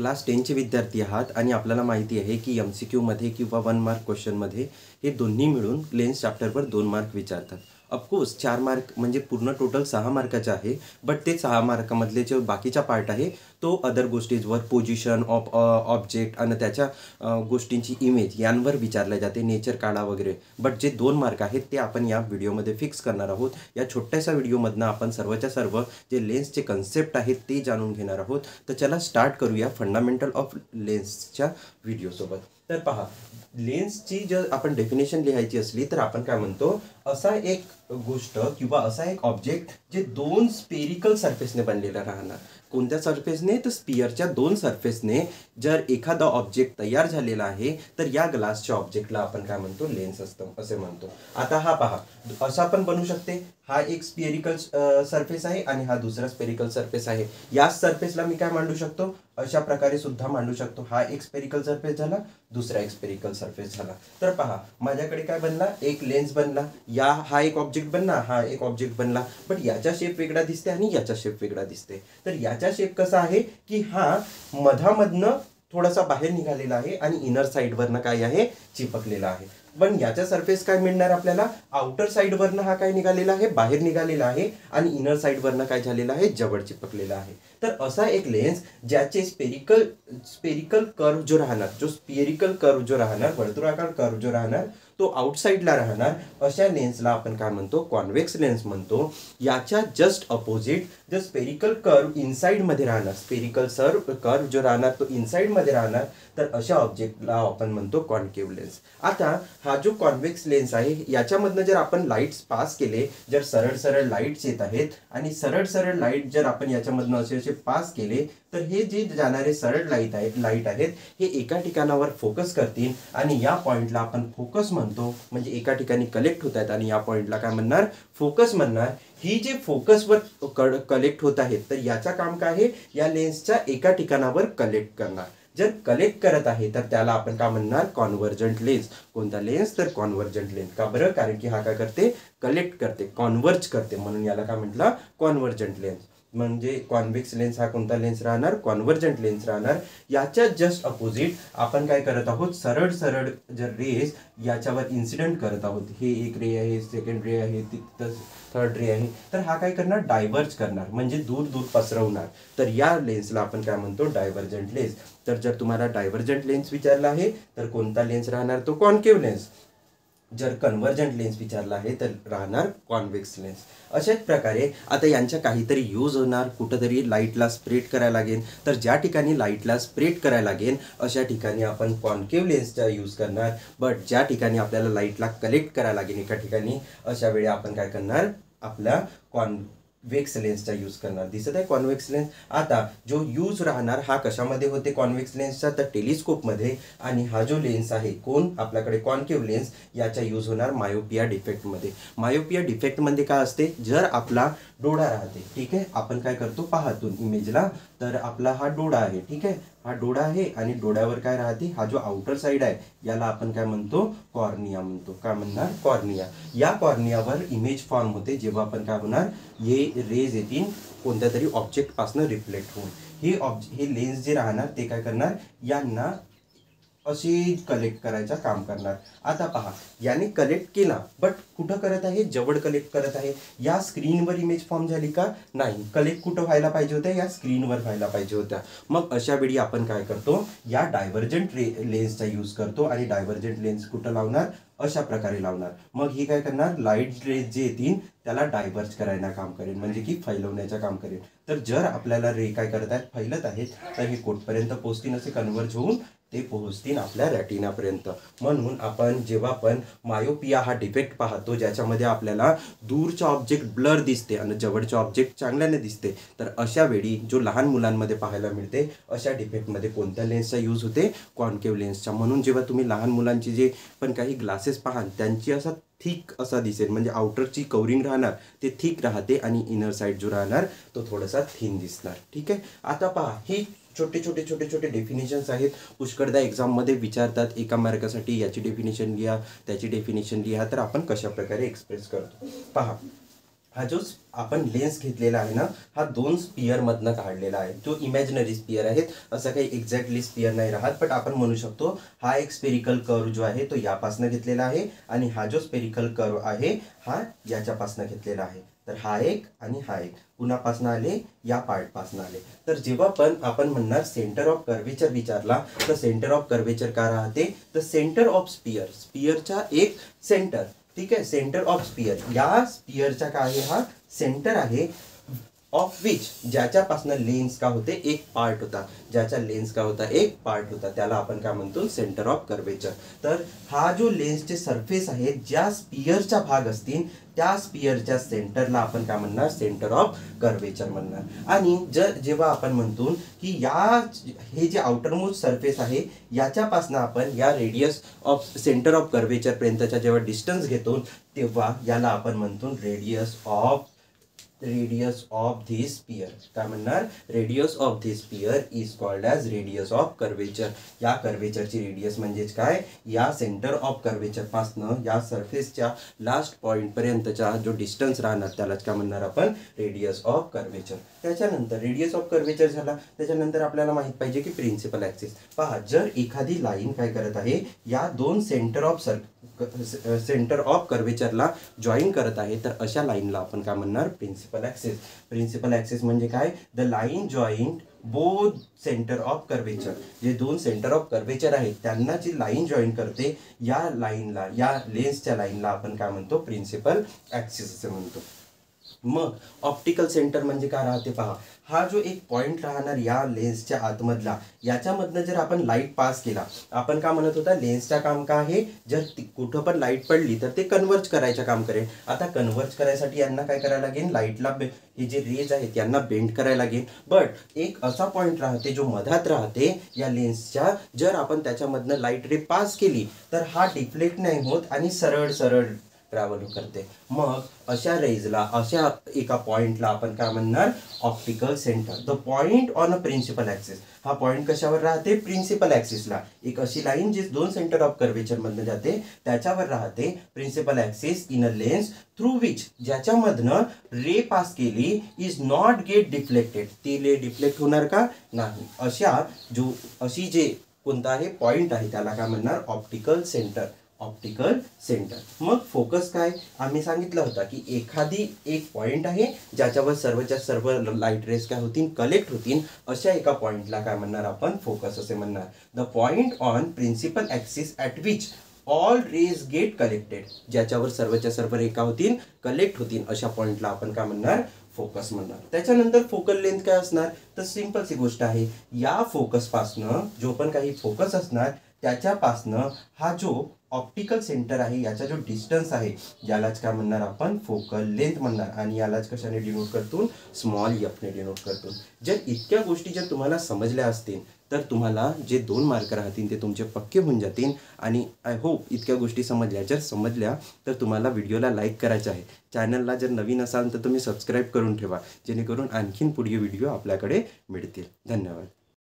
Class 10चे विद्यार्थी आहात आणि आपल्याला माहिती आहे की MCQमध्ये किंवा 1 मार्क क्वेश्चनमध्ये हे दोन्ही मिळून लेन्स चॅप्टरवर 2 मार्क विचारतात. ऑफकोर्स 4 मार्क म्हणजे पूर्ण टोटल 6 मार्काचे आहे. बट ते 6 मार्कामधले जे बाकीचा पार्ट आहे तो अदर गोष्टीजवर पोझिशन ऑफ ऑब्जेक्ट आणि त्याच्या गोष्टींची इमेज यांवर विचारले जाते, नेचर काढा वगैरे. बट जे 2 मार्क आहेत ते आपण या व्हिडिओमध्ये फिक्स करणार आहोत. या छोट्याशा व्हिडिओमधनं आपण सर्वच्या सर्व जे लेन्सचे कन्सेप्ट आहेत ते जाणून घेणार आहोत. तर चला स्टार्ट करूया फंडामेंटल ऑफ लेन्सच्या व्हिडिओसोबत. तर पहा, लेन्सची जर आपण डेफिनेशन लिहायची असली तर आपण काय म्हणतो, असा एक गोष्ट किंवा असा एक ऑब्जेक्ट जे 2 स्पेरिकल सरफेसने बनलेला राहणार. कोणत्या सरफेसने? तर स्पियरच्या 2 सरफेसने जर एखादा ऑब्जेक्ट तयार झालेला आहे तर या ग्लासच्या ऑब्जेक्टला आपण काय म्हणतो, लेन्स असतं असे म्हणतो. आता हा पहा, असा पण बनू शकते. हा एक स्पियरिकल सरफेस आहे आणि हा दुसरा स्पेरिकल सरफेस आहे. या सरफेसला मी काय मांडू शकतो, अशा प्रकारे सुद्धा मांडू शकतो. हा एक स्पेरिकल सरफेस झाला, दुसरा एक स्पेरिकल सरफेस झाला. तर पहा, माझ्याकडे काय बनला, एक लेन्स बनला. हा एक ऑब्जेक्ट बनला, हा एक ऑब्जेक्ट बनला. बट याचा शेप वेगळा दिसते आणि याचा शेप वेगळा दिसते. तर याचा शेप कसा आहे की हा मधामधनं थोडासा बाहेर निघालेला आहे आणि इनर साइडवरनं काय आहे, चिपकलेला आहे. पण याचा सरफेस काय मिळणार आपल्याला, आउटर साइडवरनं हा काय निघालेला आहे, बाहेर निघालेला आहे आणि इनर साइडवरनं काय झालेला आहे, जवळ चिपकलेला आहे. तर असा एक लेन्स ज्याचे स्पेरिकल कर्व जो राहणार, जो स्पियरिकल कर्व जो राहणार, वर्तुळाकार कर्व जो राहणार, तो आउटसाइडला राहणार, अशा लेन्सला आपण काय म्हणतो, कॉन्व्हेक्स लेन्स म्हणतो. याच्या जस्ट अपोजिट जो स्पेरिकल कर्व इनसाइडमध्ये राहणार, स्पेरिकल कर्व जो राहणार तो इनसाइडमध्ये राहणार, तर अशा ऑब्जेक्टला आपण म्हणतो कॉन्केव्ह लेन्स. आता हा जो कॉन्व्हेक्स लेन्स आहे याच्यामधनं जर आपण लाईट्स पास केले, जर सरळ सरळ लाईट्स येत आहेत आणि सरळ सरळ लाईट जर आपण याच्यामधनं असे पास केले, तर हे जे जाणारे सरळ लाईट आहेत हे एका ठिकाणावर फोकस करतील आणि या पॉइंटला आपण फोकस म्हणतो. म्हणजे एका ठिकाणी कलेक्ट होत आहेत आणि या पॉइंटला काय म्हणणार, फोकस म्हणणार. ही जे फोकसवर कलेक्ट होत आहेत तर याचं काम काय आहे, या लेन्सच्या एका ठिकाणावर कलेक्ट करणार. जर कलेक्ट करत आहे तर त्याला आपण काय म्हणणार, कॉन्व्हर्जंट लेन्स. कोणता लेन्स, तर कॉन्व्हर्जंट लेन्स. का बरं, कारण की हा काय करते, कलेक्ट करते, कॉन्व्हर्ज करते, म्हणून याला काय म्हटलं, कॉन्व्हर्जंट लेन्स. म्हणजे कॉन्व्हेक्स लेन्स हा कोणता लेन्स राहणार, कॉन्व्हर्जंट लेन्स राहणार. याच्या जस्ट अपोजिट आपण काय करत आहोत, सरळ सरळ जर रेस याच्यावर इन्सिडेंट करत आहोत, हे एक रे आहे, सेकंड रे आहे, थर्ड रे आहे, तर हा काय करणार, डायव्हर्ज करणार, म्हणजे दूर दूर पसरवणार. तर या लेन्सला आपण काय म्हणतो, डायव्हर्जंट लेन्स. तर जर तुम्हाला डायव्हर्जंट लेन्स विचारला आहे तर कोणता लेन्स राहणार, तो कॉन्केव्ह लेन्स. जर कन्व्हर्जंट लेन्स विचारला आहे तर राहणार कॉन्व्हेक्स लेन्स. अशाच प्रकारे आता यांच्या काहीतरी यूज होणार, कुठंतरी लाईटला स्प्रेड करायला लागेल. तर ज्या ठिकाणी लाईटला स्प्रेड करायला लागेल अशा ठिकाणी आपण कॉन्केव्ह लेन्सचा यूज करणार. बट ज्या ठिकाणी आपल्याला लाईटला कलेक्ट करायला लागेल एका ठिकाणी, अशा वेळी आपण काय करणार, आपल्या कॉन्व्हेक्स लेन्सचा यूज करणार. दिसत आहे कॉन्व्हेक्स लेन्स. आता जो यूज राहणार हा कशामध्ये होते कॉन्व्हेक्स लेन्सचा, तर टेलिस्कोपमध्ये. आणि हा जो लेन्स आहे कोण, आपल्याकडे कॉन्केव्ह लेन्स, याचा यूज होणार मायोपिया डिफेक्टमध्ये. मायोपिया डिफेक्टमध्ये काय असते, जर आपला डोळा राहते, ठीक आहे, आपण काय करतो, पाहतो इमेजला, तर आपला हा डोळा आहे, ठीक आहे, हा डोळा आहे आणि डोळ्यावर काय राहते, हा जो आउटर साइड आहे याला आपण काय म्हणतो, कॉर्निया म्हणतो. काय म्हणणार, कॉर्निया. या कॉर्नियावर इमेज फॉर्म होते जेव्हा आपण काय होणार, हे रेज येतील कोणत्या तरी ऑब्जेक्ट पासून रिफ्लेक्ट होऊन. हे लेन्स जे राहणार ते काय करणार, यांना अशी कलेक्ट करायचं काम करणार. आता पहा, याने कलेक्ट केला, बट कुठं करत आहे, जवळ कलेक्ट करत आहे. या स्क्रीनवर इमेज फॉर्म झाली का, नाही. कलेक्ट कुठं व्हायला पाहिजे होत्या, या स्क्रीनवर व्हायला पाहिजे होत्या. मग अशा वेळी आपण काय करतो, या डायव्हर्जंट लेन्सचा यूज करतो आणि डायव्हर्जंट लेन्स कुठं लावणार, अशा प्रकारे लावणार. मग ही काय करणार, लाईट रेज जे येतील त्याला डायव्हर्ज करायला काम करेल, म्हणजे की फैलवण्याचं काम करेल. तर जर आपल्याला रे काय करत आहेत, फैलत आहेत, तर हे कुठपर्यंत पोहोचतील, असे कन्व्हर्ज होऊन ते पोहोचतील आपल्या रॅटिनापर्यंत. म्हणून आपण जेव्हा पण मायोपिया हा डिफेक्ट पाहतो, ज्याच्यामध्ये आपल्याला दूरचा ऑब्जेक्ट ब्लर दिसते आणि जवळचा ऑब्जेक्ट चांगल्याने दिसते, तर अशा वेळी जो लहान मुलांमध्ये पाहायला मिळते, अशा डिफेक्टमध्ये कोणत्या लेन्सचा यूज होते, कॉन्केव्ह लेन्सचा. म्हणून जेव्हा तुम्ही लहान मुलांची जे पण काही ग्लासेस पाहाल त्यांची असा थिक असा दिसेल, म्हणजे आउटरची कवरिंग राहणार ते थिक राहते आणि इनर साइड जो राहणार तो थोडासा थिन दिसणार, ठीक आहे. आता पहा, ही छोटे छोटे डेफिनेशन्स आहेत. पुष्कळदा एक्झाममध्ये विचारतात, एका मार्कासाठी याची डेफिनेशन लिहा, त्याची डेफिनेशन लिहा, तर आपण कशा प्रकारे एक्सप्रेस करतो. पहा, हा जो आपण लेन्स घेतलेला आहे ना, हा 2 स्पियरमधनं काढलेला आहे. जो इमॅजिनरी स्पियर आहेत, असं काही एक्झॅक्टली स्पियर नाही राहत, बट आपण म्हणू शकतो हा एक स्पेरिकल कर्व जो आहे तो यापासनं घेतलेला आहे आणि हा जो स्पेरिकल कर्व आहे हा याच्यापासनं घेतलेला आहे. तर हा एक आणि हा एक कुणापासनं आले, या पार्टपासनं आले. तर जेव्हा पण आपण म्हणणार सेंटर ऑफ कर्वेचर विचारला, तर सेंटर ऑफ कर्वेचर का राहते, तर सेंटर ऑफ स्पियर, स्पियरचा एक सेंटर, ठीक आहे, सेंटर ऑफ स्पियर, या स्पियरचा काय आहे, हा सेंटर आहे, ऑफ विच ज्याच्यापासनं लेन्स का होते एक पार्ट होता, ज्याचा लेन्स का होता एक पार्ट होता, त्याला आपण काय म्हणतो, सेंटर ऑफ कर्वेचर. तर हा जो लेन्सचे सरफेस आहे, ज्या स्पियरचा भाग असतील त्या स्पियरच्या सेंटरला आपण काय म्हणणार, सेंटर ऑफ कर्वेचर म्हणणार. आणि जेव्हा आपण म्हणतो की हे जे आउटरमोस्ट सरफेस आहे याच्यापासून आपण या radius of centre of curvature पर्यंतचा जेव्हा डिस्टन्स घेतो, तेव्हा याला आपण म्हणतो रेडियस ऑफ धिस स्पियर. काय म्हणणार, radius of this sphere is called as radius of curvature. या कर्वेचरची रेडियस म्हणजेच काय, या सेंटर ऑफ कर्वेचर पासनं या सरफेसच्या लास्ट पॉइंट पर्यंतचा जो डिस्टन्स राहणार त्यालाच काय म्हणणार आपण, रेडियस ऑफ कर्वेचर. त्याच्यानंतर रेडियस ऑफ कर्वेचर झाला, त्याच्यानंतर आपल्याला माहित पाहिजे की प्रिन्सिपल ॲक्सिस. पहा, जर एखादी लाईन काय करत आहे, या दोन सेंटर ऑफ कर्वेचरला जॉईन करत आहे, तर अशा लाईनला आपण काय म्हणणार, प्रिन्सिपल ॲक्सिस. प्रिन्सिपल ॲक्सिस म्हणजे काय, the line joint both centre of curvature. जे दोन सेंटर ऑफ कर्वेचर आहेत त्यांना जी लाईन जॉईन करते, या लाईनला, या लेन्सच्या लाईनला आपण काय म्हणतो, प्रिन्सिपल ॲक्सिस असे म्हणतो. मग ऑप्टिकल सेंटर म्हणजे काय राहते, पहा, हा जो एक पॉइंट राहणार या लेन्सच्या आतमधला, याच्यामधनं जर आपण लाईट पास केला, आपण काय म्हणत होता, लेन्सचं काम काय आहे, जर कुठं पण लाईट पडली तर ते कन्वर्ज करायचं काम करेल. आता कन्वर्ज करायसाठी यांना काय करायला लागेल, लाईटला हे जे रेज आहेत यांना बेंड करायला लागेल. बट एक असा पॉइंट राहते जो मधात राहते या लेन्सच्या, जर आपण त्याच्यामधनं लाईट रे पास केली तर हा डिफ्लेक्ट नाही होत आणि सरळ सरळ ट्रॅव्हल करते. मग अशा रेजला, अशा एका पॉइंटला आपण काय म्हणणार, optical centre. The point on a principal axis. हा पॉइंट कशावर राहते, प्रिन्सिपल ॲक्सिसला. एक अशी लाईन जी दोन सेंटर ऑफ कर्वेचर मधनं जाते त्याच्यावर राहते principal axis in a lens through which, ज्याच्यामधनं रे पास केली इज नॉट गेट डिफ्लेक्टेड. ती रे डिफ्लेक्ट होणार का नाही. अशी जे कोणता आहे पॉइंट आहे त्याला काय म्हणणार, ऑप्टिकल सेंटर. Optical centre. मग फोकस काय, आम्ही सांगितलं होतं की एखादी एक पॉइंट आहे ज्याच्यावर सर्वच्या सर्व लाईट रेस काय होतील, कलेक्ट होतील, अशा एका पॉइंटला काय म्हणणार आपण, फोकस असे म्हणणार. The point on principal axis at which all rays get collected. ज्याच्यावर सर्वच्या सर्व रेखा होतील, कलेक्ट होतील, अशा पॉइंटला आपण काय म्हणणार, फोकस म्हणणार. त्याच्यानंतर फोकल लेंथ काय असणार, तर सिंपलची गोष्ट आहे, या फोकसपासनं जो पण काही फोकस असणार त्याच्यापासनं हा जो ऑप्टिकल सेंटर आहे याचा जो डिस्टन्स आहे यालाच काय म्हणणार आपण, फोकल लेंथ म्हणणार. आणि यालाच कशाने डिनोट करतो, स्मॉल एफने डिनोट करतो. जर इतक्या गोष्टी जर तुम्हाला समजल्या असतील तर तुम्हाला जे 2 मार्क राहतील ते तुमचे पक्के होऊन जातील. आणि आय होप इतक्या गोष्टी समजल्या. जर समजल्या तर तुम्हाला व्हिडिओला लाईक करायचं आहे. चॅनलला जर नवीन असाल तर तुम्ही सबस्क्राईब करून ठेवा, जेणेकरून आणखीन पुढील व्हिडिओ आपल्याकडे मिळतील. धन्यवाद.